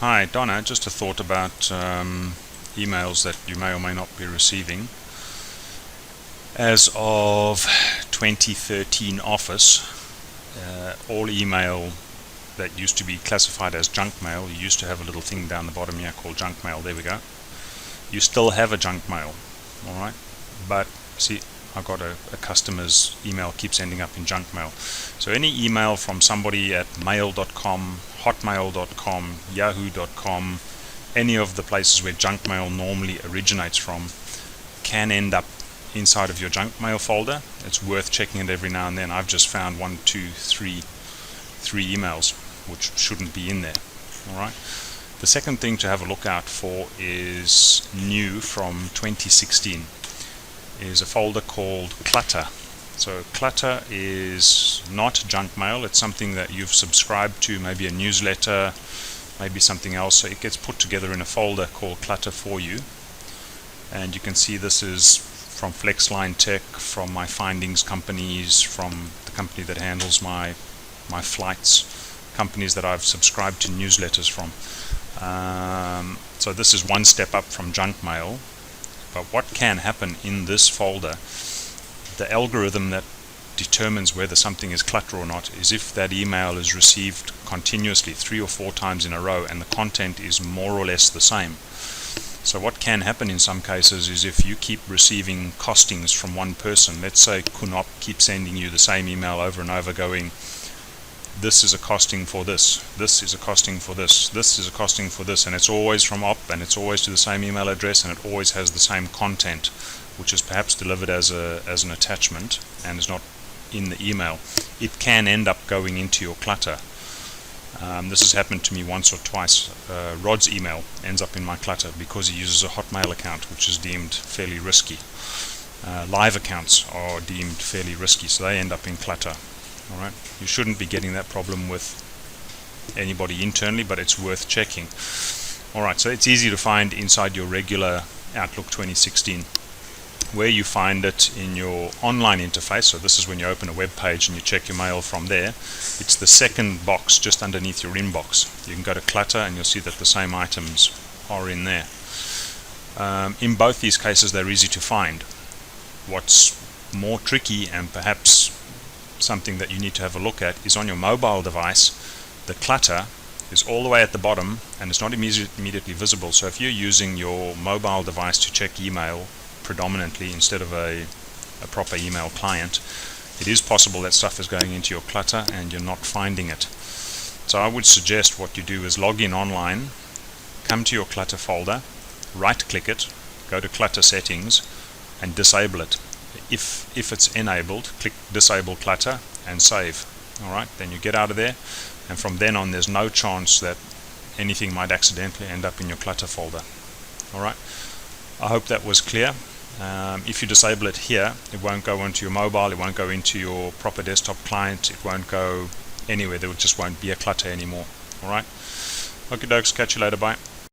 Hi Donna, just a thought about emails that you may or may not be receiving. As of 2013 Office, all email that used to be classified as junk mail, you used to have a little thing down the bottom here called junk mail. There we go. You still have a junk mail, alright? But see, I've got a customer's email keeps ending up in junk mail. So any email from somebody at mail.com, hotmail.com, yahoo.com, any of the places where junk mail normally originates from can end up inside of your junk mail folder. It's worth checking it every now and then. I've just found three emails which shouldn't be in there. Alright. The second thing to have a look out for is new from 2016 is a folder called Clutter. So Clutter is not junk mail. It's something that you've subscribed to, maybe a newsletter, maybe something else. So it gets put together in a folder called Clutter for you. And you can see this is from Flexline Tech, from my findings companies, from the company that handles my flights, companies that I've subscribed to newsletters from. So this is one step up from junk mail. But what can happen in this folder, the algorithm that determines whether something is clutter or not, is if that email is received continuously 3 or 4 times in a row and the content is more or less the same. So what can happen in some cases is if you keep receiving costings from one person, let's say Kunop keeps sending you the same email over and over going, this is a costing for this, this is a costing for this, this is a costing for this, and it's always from op and it's always to the same email address and it always has the same content, which is perhaps delivered as an attachment and is not in the email. It can end up going into your clutter. This has happened to me once or twice. Rod's email ends up in my clutter because he uses a Hotmail account, which is deemed fairly risky. Live accounts are deemed fairly risky, so they end up in clutter. Alright, you shouldn't be getting that problem with anybody internally, but it's worth checking. Alright, so it's easy to find inside your regular Outlook 2016. Where you find it in your online interface, so this is when you open a web page and you check your mail from there, it's the second box just underneath your inbox. You can go to clutter and you'll see that the same items are in there. In both these cases they're easy to find. What's more tricky and perhaps something that you need to have a look at is on your mobile device. The clutter is all the way at the bottom and it's not immediately visible. So if you're using your mobile device to check email predominantly instead of a proper email client, it is possible that stuff is going into your clutter and you're not finding it. So I would suggest what you do is log in online, come to your clutter folder, right click it, go to clutter settings and disable it. If it's enabled, click disable clutter and save. Alright, then you get out of there, and from then on there's no chance that anything might accidentally end up in your clutter folder. Alright, I hope that was clear. If you disable it here, it won't go into your mobile, it won't go into your proper desktop client, it won't go anywhere, there just won't be a clutter anymore. Alright, okie dokes, catch you later, bye.